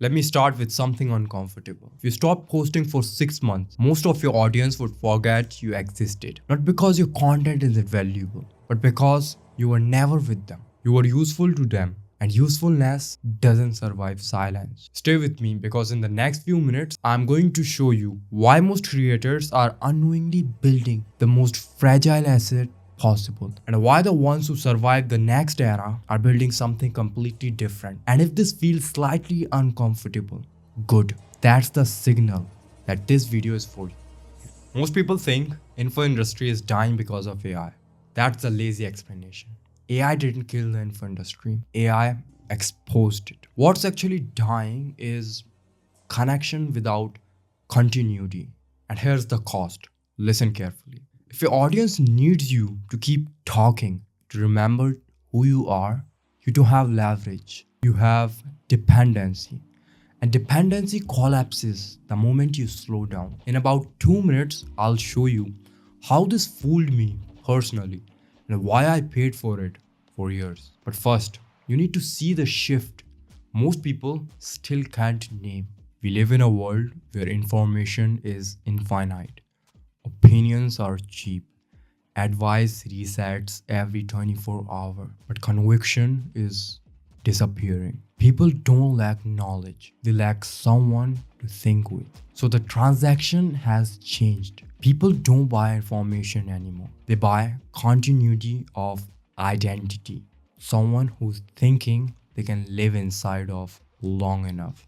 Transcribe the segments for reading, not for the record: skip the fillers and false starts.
Let me start with something uncomfortable. If you stop posting for 6 months, most of your audience would forget you existed. Not because your content isn't valuable, but because you were never with them. You were useful to them. And usefulness doesn't survive silence. Stay with me because in the next few minutes, I'm going to show you why most creators are unknowingly building the most fragile asset possible, and why the ones who survive the next era are building something completely different. And if this feels slightly uncomfortable, good. That's the signal that this video is for you. Most people think info industry is dying because of AI. That's a lazy explanation. AI didn't kill the info industry. AI exposed it. What's actually dying is connection without continuity. And here's the cost. Listen carefully. If your audience needs you to keep talking, to remember who you are, you don't have leverage. You have dependency. And dependency collapses the moment you slow down. In about 2 minutes, I'll show you how this fooled me personally and why I paid for it for years. But first, you need to see the shift most people still can't name. We live in a world where information is infinite, opinions are cheap, advice resets every 24 hours, but conviction is disappearing. People don't lack knowledge, they lack someone to think with. So the transaction has changed. People don't buy information anymore, they buy continuity of identity. Someone who's thinking they can live inside of long enough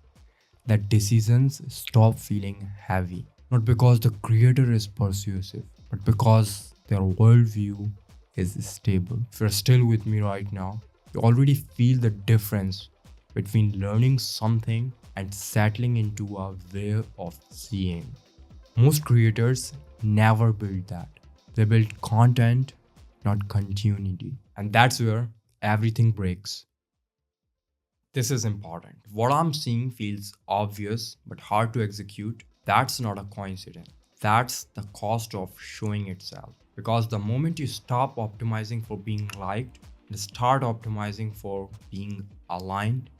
that decisions stop feeling heavy. Not because the creator is persuasive, but because their worldview is stable. If you're still with me right now, you already feel the difference between learning something and settling into a way of seeing. Most creators never build that. They build content, not continuity. And that's where everything breaks. This is important. What I'm seeing feels obvious but hard to execute. That's not a coincidence. That's the cost of showing itself. Because the moment you stop optimizing for being liked and start optimizing for being aligned,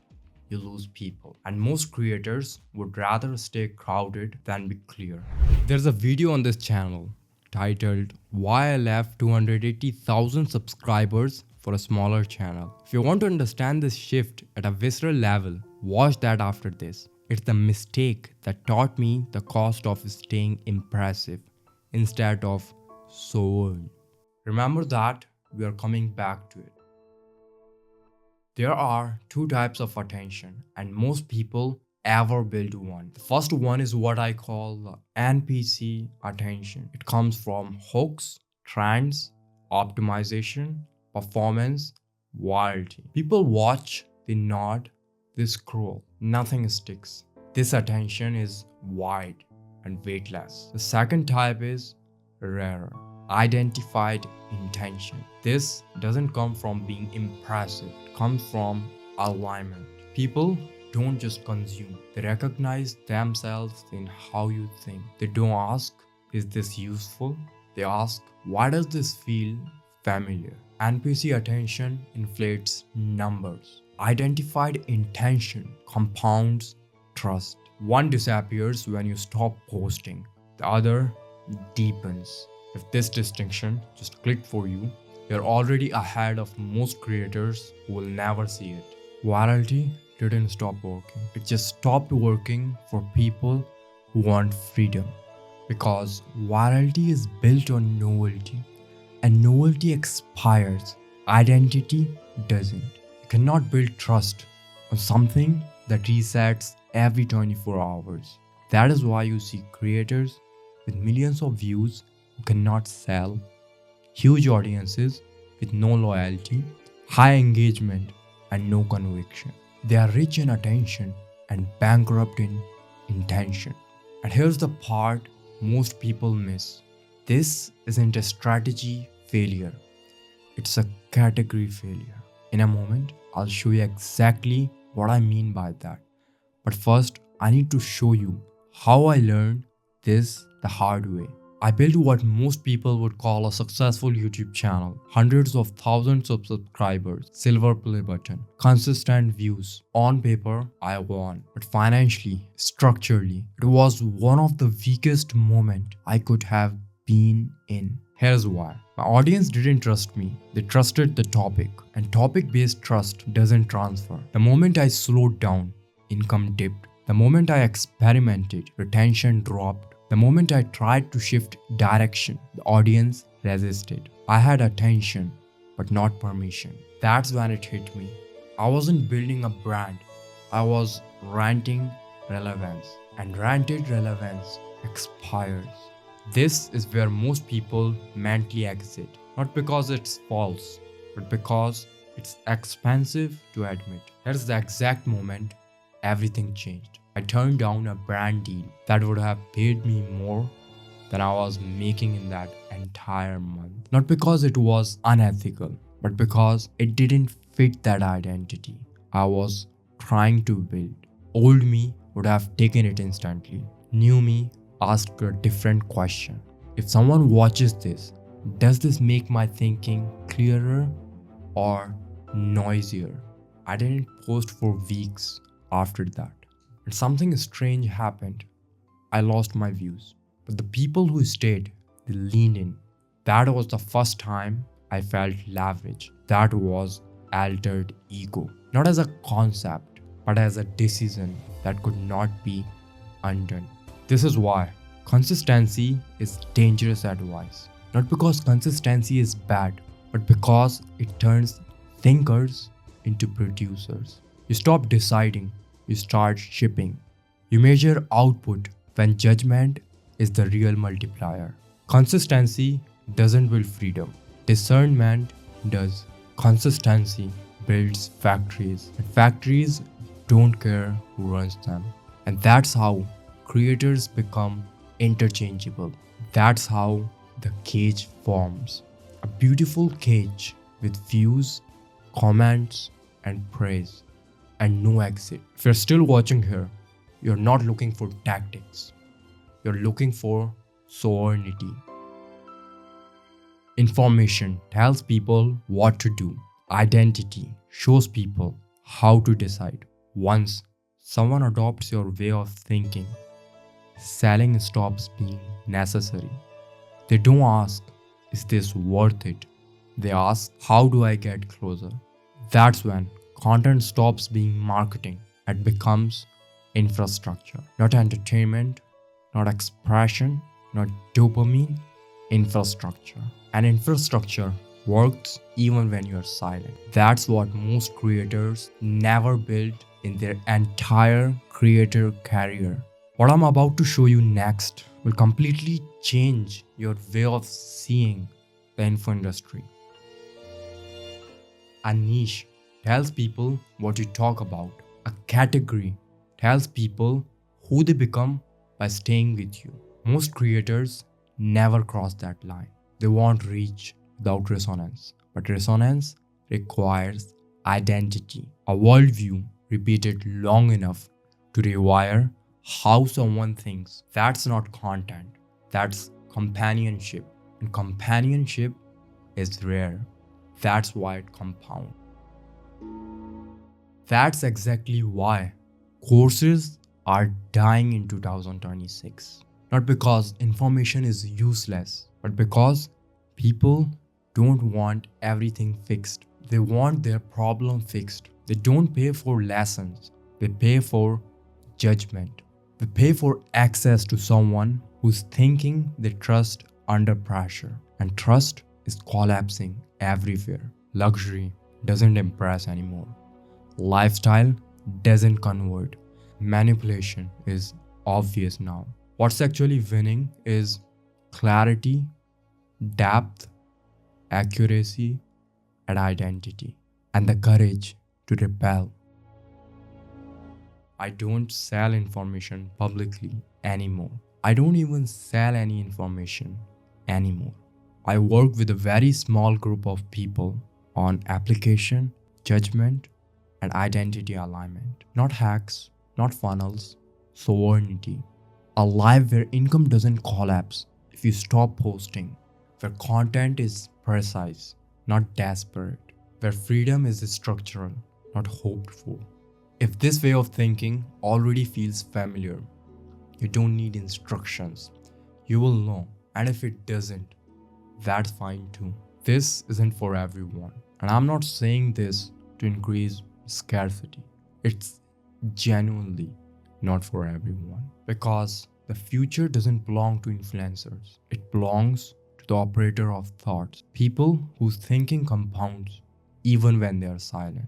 you lose people. And most creators would rather stay crowded than be clear. There's a video on this channel titled Why I Left 280,000 Subscribers for a Smaller Channel. If you want to understand this shift at a visceral level, watch that after this. It's the mistake that taught me the cost of staying impressive instead of sovereign. Remember that, we are coming back to it. There are two types of attention, and most people ever build one. The first one is what I call the NPC attention. It comes from hooks, trends, optimization, performance, virality. People watch, they nod, they scroll. Nothing sticks. This attention is wide and weightless. The second type is rarer, identified intention. This doesn't come from being impressive, it comes from alignment. People don't just consume, they recognize themselves in how you think. They don't ask, is this useful? They ask, why does this feel familiar? NPC attention inflates numbers. Identified intention compounds trust. One disappears when you stop posting, the other deepens. If this distinction just clicked for you, you're already ahead of most creators who will never see it. Virality didn't stop working. It just stopped working for people who want freedom. Because virality is built on novelty, and novelty expires. Identity doesn't. You cannot build trust on something that resets every 24 hours. That is why you see creators with millions of views who cannot sell, huge audiences with no loyalty, high engagement, and no conviction. They are rich in attention and bankrupt in intention. And here's the part most people miss. This isn't a strategy failure, it's a category failure. In a moment, I'll show you exactly what I mean by that. But first, I need to show you how I learned this the hard way. I built what most people would call a successful YouTube channel. Hundreds of thousands of subscribers, silver play button, consistent views. On paper, I won. But financially, structurally, it was one of the weakest moments I could have been in. Here's why. My audience didn't trust me. They trusted the topic. And topic-based trust doesn't transfer. The moment I slowed down, income dipped. The moment I experimented, retention dropped. The moment I tried to shift direction, the audience resisted. I had attention, but not permission. That's when it hit me. I wasn't building a brand. I was renting relevance. And rented relevance expires. This is where most people mentally exit. Not because it's false, but because it's expensive to admit. Here's the exact moment everything changed. I turned down a brand deal that would have paid me more than I was making in that entire month. Not because it was unethical, but because it didn't fit that identity I was trying to build. Old me would have taken it instantly. New me asked a different question. If someone watches this, does this make my thinking clearer or noisier? I didn't post for weeks after that. And something strange happened. I lost my views. But the people who stayed, they leaned in. That was the first time I felt leverage. That was altered ego. Not as a concept, but as a decision that could not be undone. This is why consistency is dangerous advice. Not because consistency is bad, but because it turns thinkers into producers. You stop deciding. You start shipping. You measure output when judgment is the real multiplier. Consistency doesn't build freedom. Discernment does. Consistency builds factories, and factories don't care who runs them. And that's how creators become interchangeable. That's how the cage forms. A beautiful cage with views, comments, and praise. And no exit. If you're still watching here, you're not looking for tactics. You're looking for sovereignty. Information tells people what to do. Identity shows people how to decide. Once someone adopts your way of thinking, selling stops being necessary. They don't ask, is this worth it? They ask, how do I get closer? That's when content stops being marketing and becomes infrastructure. Not entertainment, not expression, not dopamine, infrastructure. And infrastructure works even when you're silent. That's what most creators never build in their entire creator career. What I'm about to show you next will completely change your way of seeing the info industry. A niche tells people what you talk about. A category tells people who they become by staying with you. Most creators never cross that line. They want reach without resonance. But resonance requires identity, a worldview repeated long enough to rewire how someone thinks. That's not content, that's companionship. And companionship is rare. That's why it compounds. That's exactly why courses are dying in 2026. Not because information is useless, but because people don't want everything fixed. They want their problem fixed. They don't pay for lessons. They pay for judgment. They pay for access to someone who's thinking they trust under pressure. And trust is collapsing everywhere. Luxury doesn't impress anymore. Lifestyle doesn't convert. Manipulation is obvious now. What's actually winning is clarity, depth, accuracy, and identity, and the courage to rebel. I don't sell information publicly anymore. I don't even sell any information anymore. I work with a very small group of people on application, judgment, and identity alignment. Not hacks, not funnels, sovereignty. A life where income doesn't collapse If you stop posting, where content is precise, not desperate, where freedom is structural, not hoped for. If this way of thinking already feels familiar, you don't need instructions. You will know. And if it doesn't, that's fine too. This isn't for everyone. And I'm not saying this to increase scarcity. It's genuinely not for everyone. Because the future doesn't belong to influencers, it belongs to the operator of thoughts, people whose thinking compounds even when they are silent.